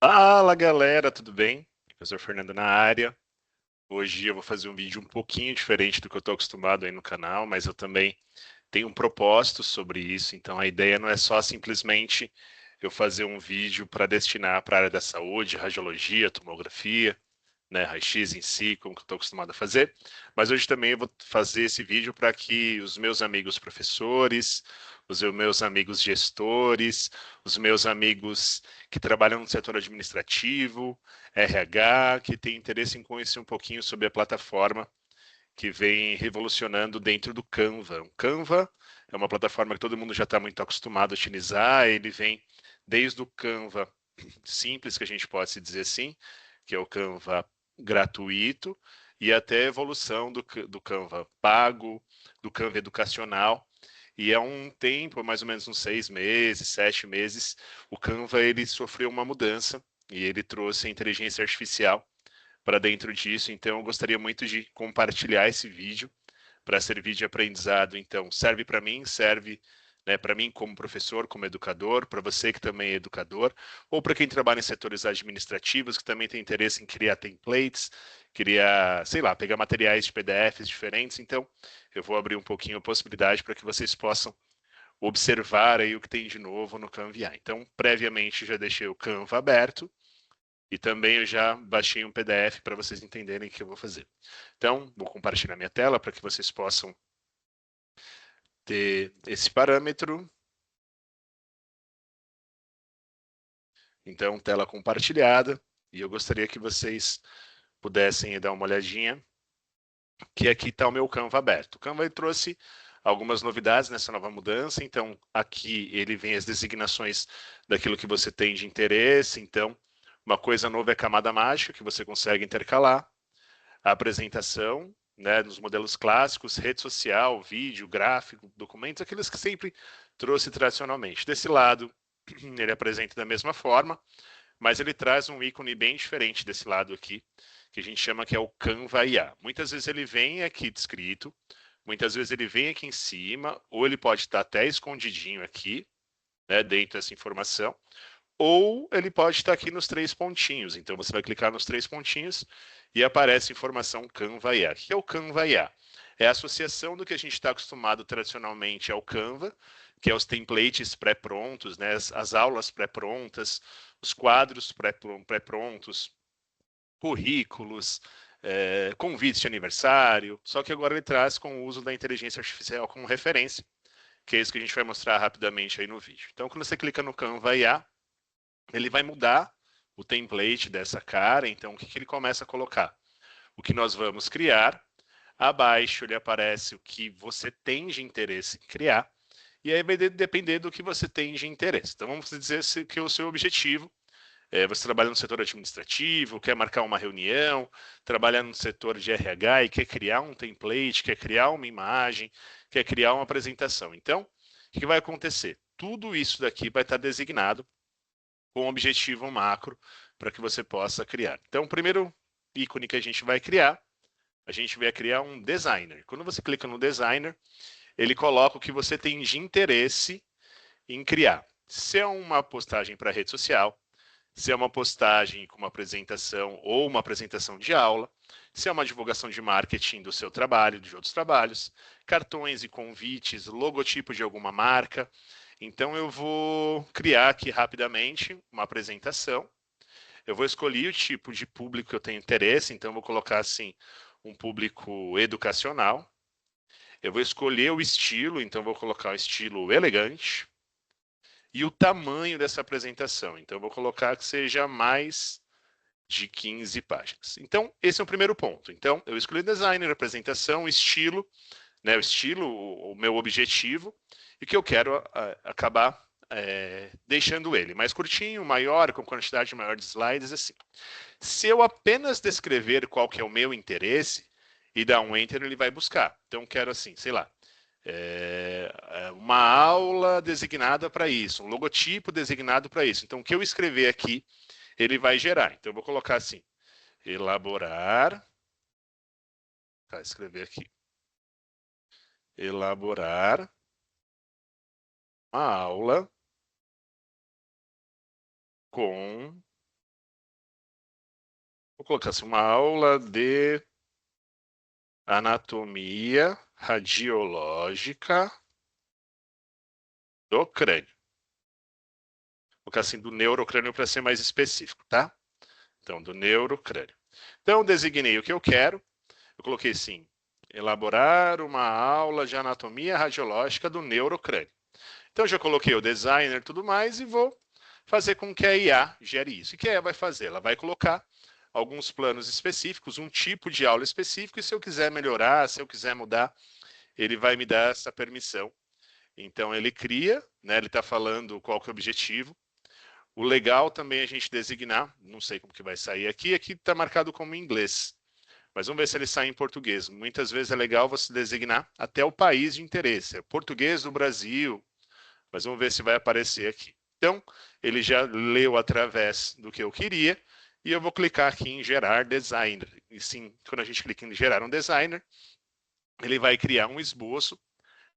Fala galera, tudo bem? Professor Fernando na área. Hoje eu vou fazer um vídeo um pouquinho diferente do que eu estou acostumado aí no canal, mas eu também tenho um propósito sobre isso, então a ideia não é só simplesmente eu fazer um vídeo para destinar para a área da saúde, radiologia, tomografia, né, raio-x em si, como que eu estou acostumado a fazer. Mas hoje também eu vou fazer esse vídeo para que os meus amigos professores, os meus amigos gestores, os meus amigos que trabalham no setor administrativo, RH, que têm interesse em conhecer um pouquinho sobre a plataforma que vem revolucionando dentro do Canva. O Canva é uma plataforma que todo mundo já está muito acostumado a utilizar, ele vem desde o Canva simples, que a gente pode se dizer assim, que é o Canva gratuito, e até a evolução do Canva pago, do Canva educacional. E há um tempo, mais ou menos uns 6 meses, 7 meses, o Canva ele sofreu uma mudança e ele trouxe a inteligência artificial para dentro disso. Então, eu gostaria muito de compartilhar esse vídeo para servir de aprendizado. Então, serve para mim, serve, né, para mim como professor, como educador, para você que também é educador, ou para quem trabalha em setores administrativos, que também tem interesse em criar templates, criar, sei lá, pegar materiais de PDFs diferentes. Então, eu vou abrir um pouquinho a possibilidade para que vocês possam observar aí o que tem de novo no Canva. Então, previamente já deixei o Canva aberto e também eu já baixei um PDF para vocês entenderem o que eu vou fazer. Então, vou compartilhar minha tela para que vocês possam ter esse parâmetro. Então, tela compartilhada. E eu gostaria que vocês pudessem dar uma olhadinha, que aqui está o meu Canva aberto. O Canva trouxe algumas novidades nessa nova mudança. Então, aqui ele vem as designações daquilo que você tem de interesse. Então, uma coisa nova é a camada mágica, que você consegue intercalar. A apresentação, né, nos modelos clássicos, rede social, vídeo, gráfico, documentos, aqueles que sempre trouxe tradicionalmente. Desse lado, ele apresenta da mesma forma, mas ele traz um ícone bem diferente desse lado aqui, que a gente chama que é o Canva IA. Muitas vezes ele vem aqui descrito, muitas vezes ele vem aqui em cima, ou ele pode estar até escondidinho aqui, né, dentro dessa informação, ou ele pode estar aqui nos três pontinhos. Então você vai clicar nos três pontinhos e aparece informação Canva IA. O que é o Canva IA? É a associação do que a gente está acostumado tradicionalmente ao Canva, que é os templates pré-prontos, né? As aulas pré-prontas, os quadros pré-prontos, currículos, convites de aniversário. Só que agora ele traz com o uso da inteligência artificial como referência, que é isso que a gente vai mostrar rapidamente aí no vídeo. Então, quando você clica no Canva IA, ele vai mudar o template dessa cara, então o que ele começa a colocar? O que nós vamos criar, abaixo ele aparece o que você tem de interesse em criar, e aí vai depender do que você tem de interesse. Então vamos dizer que o seu objetivo é você trabalha no setor administrativo, quer marcar uma reunião, trabalha no setor de RH e quer criar um template, quer criar uma imagem, quer criar uma apresentação. Então, o que vai acontecer? Tudo isso daqui vai estar designado com um objetivo macro para que você possa criar. Então, o primeiro ícone que a gente vai criar um designer. Quando você clica no designer, ele coloca o que você tem de interesse em criar. Se é uma postagem para rede social, se é uma postagem com uma apresentação ou uma apresentação de aula, se é uma divulgação de marketing do seu trabalho, de outros trabalhos, cartões e convites, logotipo de alguma marca. Então eu vou criar aqui rapidamente uma apresentação. Eu vou escolher o tipo de público que eu tenho interesse, então eu vou colocar assim um público educacional. Eu vou escolher o estilo, então eu vou colocar o estilo elegante e o tamanho dessa apresentação. Então eu vou colocar que seja mais de 15 páginas. Então, esse é o primeiro ponto. Então, eu escolhi designer, apresentação, estilo, né, o estilo, o meu objetivo, e que eu quero acabar deixando ele mais curtinho, maior, com quantidade maior de slides, assim. Se eu apenas descrever qual que é o meu interesse e dar um enter, ele vai buscar. Então, quero assim, sei lá, uma aula designada para isso, um logotipo designado para isso. Então, o que eu escrever aqui, ele vai gerar. Então, eu vou colocar assim, elaborar, tá, escrever aqui, elaborar uma aula com colocar assim, uma aula de anatomia radiológica do crânio. Vou colocar assim, do neurocrânio para ser mais específico, tá? Então, do neurocrânio. Então, designei o que eu quero. Eu coloquei assim, elaborar uma aula de anatomia radiológica do neurocrânio. Então, já coloquei o designer e tudo mais e vou fazer com que a IA gere isso. E o que a IA vai fazer? Ela vai colocar alguns planos específicos, um tipo de aula específico, e se eu quiser melhorar, se eu quiser mudar, ele vai me dar essa permissão. Então, ele cria, né, ele está falando qual que é o objetivo. O legal também é a gente designar, não sei como que vai sair aqui está marcado como em inglês. Mas vamos ver se ele sai em português. Muitas vezes é legal você designar até o país de interesse. É português do Brasil, mas vamos ver se vai aparecer aqui. Então, ele já leu através do que eu queria e eu vou clicar aqui em gerar designer. E sim, quando a gente clica em gerar um designer, ele vai criar um esboço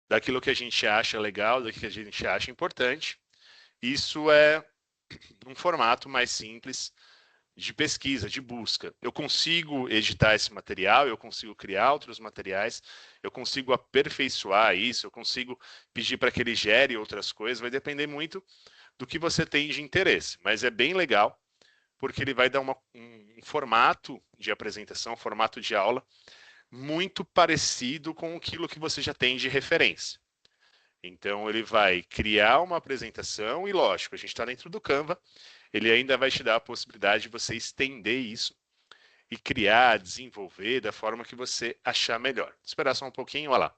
daquilo que a gente acha legal, daquilo que a gente acha importante. Isso é um formato mais simples de pesquisa, de busca. Eu consigo editar esse material, eu consigo criar outros materiais, eu consigo aperfeiçoar isso, eu consigo pedir para que ele gere outras coisas, vai depender muito do que você tem de interesse, mas é bem legal, porque ele vai dar um formato de apresentação, um formato de aula, muito parecido com aquilo que você já tem de referência. Então, ele vai criar uma apresentação e, lógico, a gente está dentro do Canva, ele ainda vai te dar a possibilidade de você estender isso e criar, desenvolver da forma que você achar melhor. Esperar só um pouquinho, olha lá.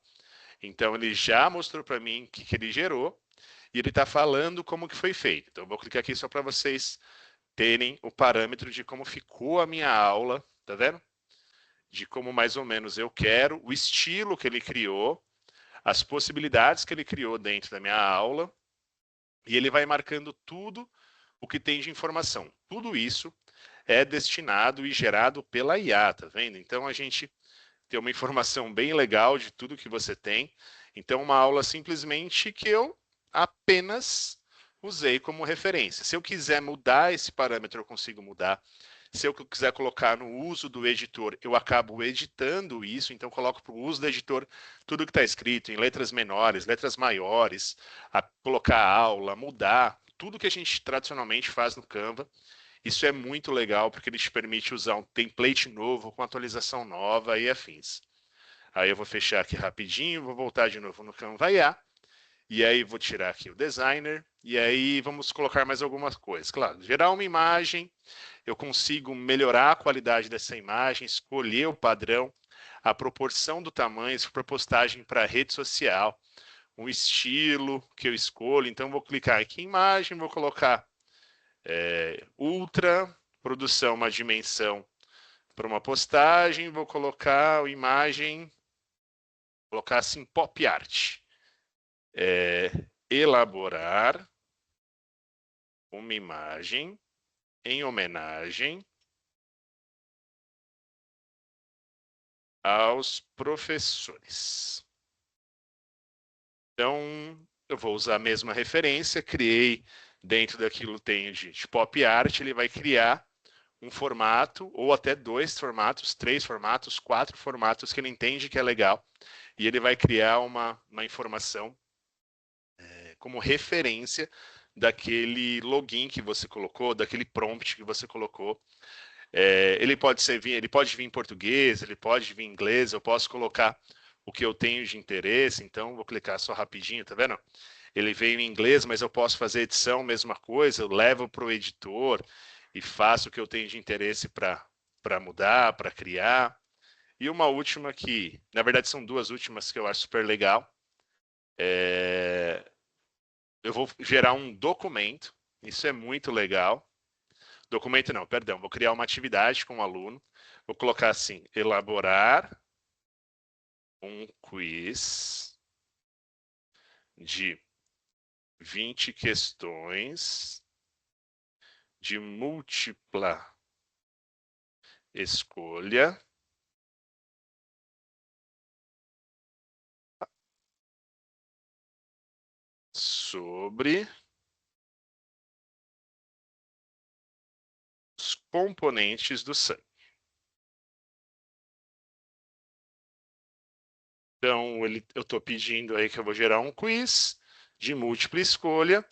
Então, ele já mostrou para mim o que ele gerou e ele está falando como que foi feito. Então, eu vou clicar aqui só para vocês terem o parâmetro de como ficou a minha aula, tá vendo? De como mais ou menos eu quero, o estilo que ele criou, as possibilidades que ele criou dentro da minha aula, e ele vai marcando tudo o que tem de informação. Tudo isso é destinado e gerado pela IA, tá vendo? Então a gente tem uma informação bem legal de tudo que você tem. Então uma aula simplesmente que eu apenas usei como referência. Se eu quiser mudar esse parâmetro, eu consigo mudar. Se eu quiser colocar no uso do editor, eu acabo editando isso, então coloco para o uso do editor tudo que está escrito em letras menores, letras maiores, a colocar a aula, mudar, tudo que a gente tradicionalmente faz no Canva. Isso é muito legal porque ele te permite usar um template novo, com atualização nova e afins. Aí eu vou fechar aqui rapidinho, vou voltar de novo no Canva IA, e aí vou tirar aqui o designer, e aí vamos colocar mais algumas coisas. Claro, gerar uma imagem, eu consigo melhorar a qualidade dessa imagem, escolher o padrão, a proporção do tamanho, se for postagem para rede social, um estilo que eu escolho. Então, vou clicar aqui em imagem, vou colocar ultra, produção, uma dimensão para uma postagem, vou colocar a imagem, colocar assim, pop art. Elaborar uma imagem em homenagem aos professores. Então, eu vou usar a mesma referência, criei dentro daquilo tenho de pop art, ele vai criar um formato, ou até 2 formatos, 3 formatos, 4 formatos que ele entende que é legal, e ele vai criar uma informação como referência daquele login que você colocou, daquele prompt que você colocou. Ele pode vir em português, ele pode vir em inglês, eu posso colocar o que eu tenho de interesse, então vou clicar só rapidinho, tá vendo? Ele veio em inglês, mas eu posso fazer edição, mesma coisa, eu levo para o editor e faço o que eu tenho de interesse para mudar, para criar. E uma última que, na verdade são duas últimas que eu acho super legal. Eu vou gerar um documento, isso é muito legal. Documento não, perdão, vou criar uma atividade com o aluno. Vou colocar assim, elaborar um quiz de 20 questões de múltipla escolha sobre os componentes do sangue. Então, eu estou pedindo aí que eu vou gerar um quiz de múltipla escolha,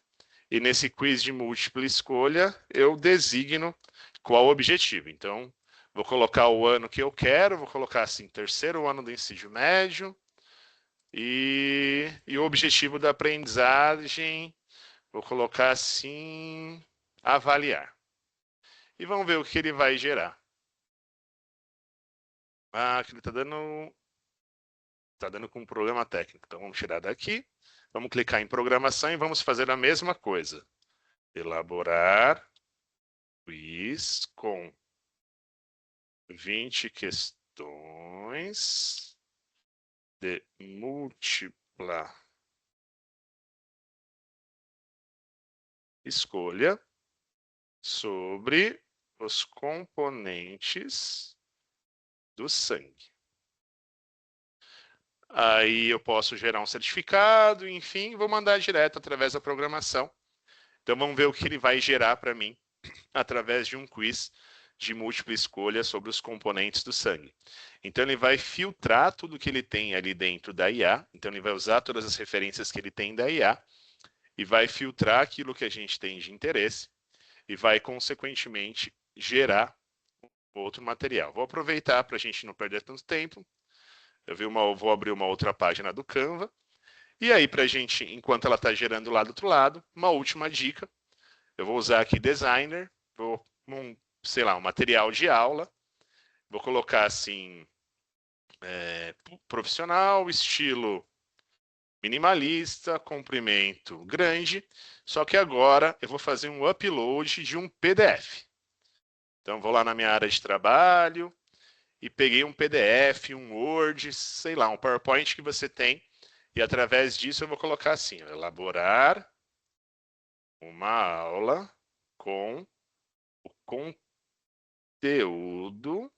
e nesse quiz de múltipla escolha, eu designo qual o objetivo. Então, vou colocar o ano que eu quero, vou colocar assim, terceiro ano do ensino médio, e o objetivo da aprendizagem, vou colocar assim, avaliar. E vamos ver o que ele vai gerar. Ah, que ele está dando com um problema técnico. Então vamos tirar daqui, vamos clicar em programação e vamos fazer a mesma coisa. Elaborar quiz com 20 questões de múltipla escolha sobre os componentes do sangue. Aí eu posso gerar um certificado, enfim, vou mandar direto através da programação. Então vamos ver o que ele vai gerar para mim através de um quiz de múltipla escolha sobre os componentes do sangue. Então ele vai filtrar tudo que ele tem ali dentro da IA, então ele vai usar todas as referências que ele tem da IA e vai filtrar aquilo que a gente tem de interesse e vai, consequentemente, gerar outro material. Vou aproveitar para a gente não perder tanto tempo. Vou abrir uma outra página do Canva. E aí, para a gente, enquanto ela está gerando lá do outro lado, uma última dica. Eu vou usar aqui Designer, sei lá, um material de aula. Vou colocar assim, profissional, estilo minimalista, comprimento grande. Só que agora eu vou fazer um upload de um PDF. Então, vou lá na minha área de trabalho e peguei um PDF, um Word, sei lá, um PowerPoint que você tem. E através disso eu vou colocar assim, elaborar uma aula com o conteúdo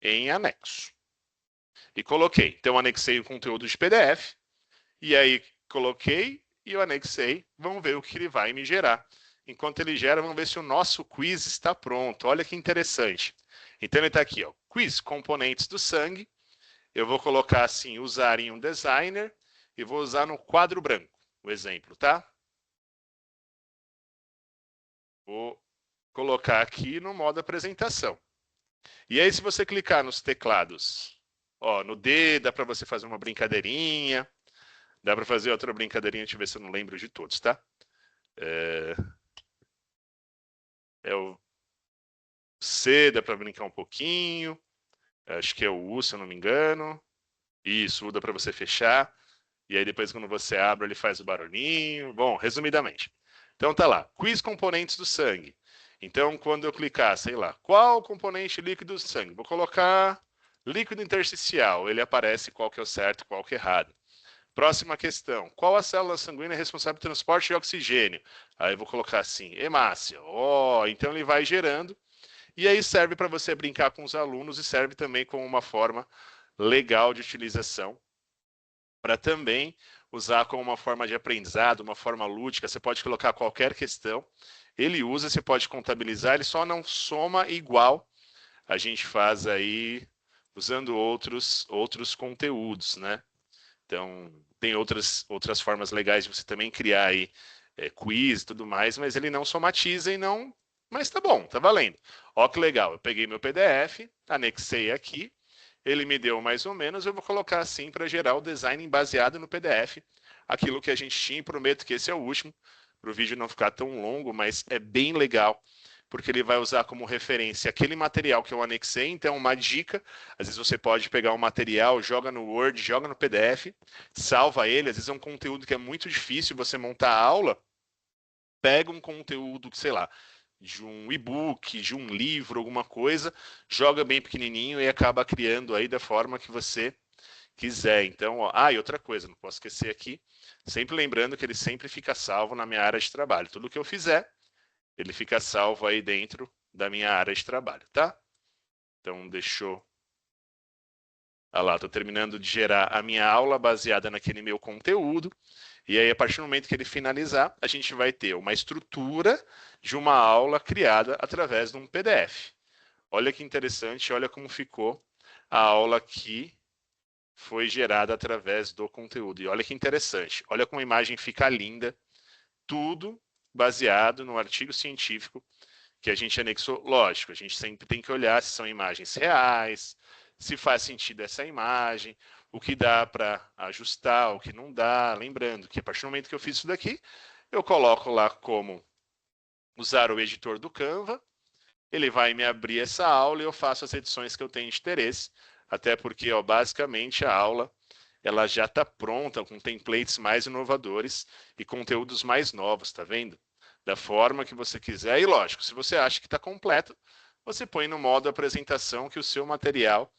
em anexo. E coloquei. Então, anexei o conteúdo de PDF. E aí, coloquei e eu anexei. Vamos ver o que ele vai me gerar. Enquanto ele gera, vamos ver se o nosso quiz está pronto. Olha que interessante. Então, ele está aqui, ó, quiz componentes do sangue. Eu vou colocar assim, usar em um designer e vou usar no quadro branco, o exemplo, tá? Vou colocar aqui no modo apresentação. E aí, se você clicar nos teclados, ó, no D dá para você fazer uma brincadeirinha, dá para fazer outra brincadeirinha, deixa eu ver se eu não lembro de todos, tá? O C, dá para brincar um pouquinho, acho que é o U, se eu não me engano. Isso, U dá para você fechar. E aí depois quando você abre ele faz o barulhinho. Bom, resumidamente. Então tá lá, quiz componentes do sangue. Então quando eu clicar, sei lá, qual componente líquido do sangue? Vou colocar líquido intersticial, ele aparece qual que é o certo e qual que é errado. Próxima questão, qual a célula sanguínea é responsável pelo transporte de oxigênio? Aí eu vou colocar assim, hemácia. Então ele vai gerando. E aí serve para você brincar com os alunos e serve também como uma forma legal de utilização para também usar como uma forma de aprendizado, uma forma lúdica. Você pode colocar qualquer questão, ele usa, você pode contabilizar, ele só não soma igual a gente faz aí usando outros conteúdos, né? Então, tem outras formas legais de você também criar aí quiz e tudo mais, mas ele não somatiza e não... Mas tá bom, tá valendo. Ó que legal, eu peguei meu PDF, anexei aqui, ele me deu mais ou menos, eu vou colocar assim para gerar o design baseado no PDF, aquilo que a gente tinha, e prometo que esse é o último, para o vídeo não ficar tão longo, mas é bem legal, porque ele vai usar como referência aquele material que eu anexei, então uma dica, às vezes você pode pegar um material, joga no Word, joga no PDF, salva ele, às vezes é um conteúdo que é muito difícil você montar a aula, pega um conteúdo, sei lá, de um e-book, de um livro, alguma coisa, joga bem pequenininho e acaba criando aí da forma que você quiser. Então, ó, e outra coisa, não posso esquecer aqui, sempre lembrando que ele sempre fica salvo na minha área de trabalho. Tudo que eu fizer, ele fica salvo aí dentro da minha área de trabalho, tá? Então, deixou... Olha lá, estou terminando de gerar a minha aula baseada naquele meu conteúdo. E aí, a partir do momento que ele finalizar, a gente vai ter uma estrutura de uma aula criada através de um PDF. Olha que interessante, olha como ficou a aula aqui foi gerada através do conteúdo. E olha que interessante, olha como a imagem fica linda, tudo baseado no artigo científico que a gente anexou. Lógico, a gente sempre tem que olhar se são imagens reais, se faz sentido essa imagem, o que dá para ajustar, o que não dá. Lembrando que a partir do momento que eu fiz isso daqui, eu coloco lá como usar o editor do Canva, ele vai me abrir essa aula e eu faço as edições que eu tenho interesse, até porque, ó, basicamente, a aula ela já está pronta com templates mais inovadores e conteúdos mais novos, tá vendo? Da forma que você quiser. E lógico, se você acha que está completo, você põe no modo apresentação que o seu material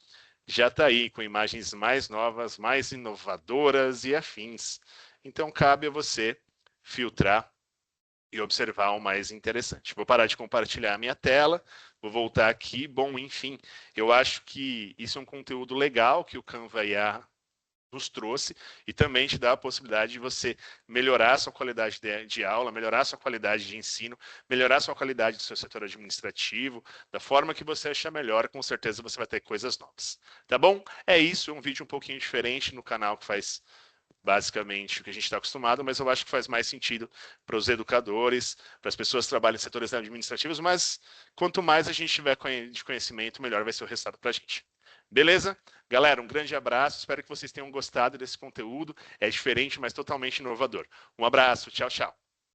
já está aí, com imagens mais novas, mais inovadoras e afins. Então, cabe a você filtrar e observar o mais interessante. Vou parar de compartilhar a minha tela, vou voltar aqui. Bom, enfim, eu acho que isso é um conteúdo legal que o Canva IA nos trouxe e também te dá a possibilidade de você melhorar a sua qualidade de aula, melhorar a sua qualidade de ensino, melhorar a sua qualidade do seu setor administrativo, da forma que você achar melhor, com certeza você vai ter coisas novas. Tá bom? É isso, é um vídeo um pouquinho diferente no canal que faz basicamente o que a gente está acostumado, mas eu acho que faz mais sentido para os educadores, para as pessoas que trabalham em setores administrativos, mas quanto mais a gente tiver de conhecimento, melhor vai ser o resultado para a gente. Beleza? Galera, um grande abraço, espero que vocês tenham gostado desse conteúdo, é diferente, mas totalmente inovador. Um abraço, tchau, tchau.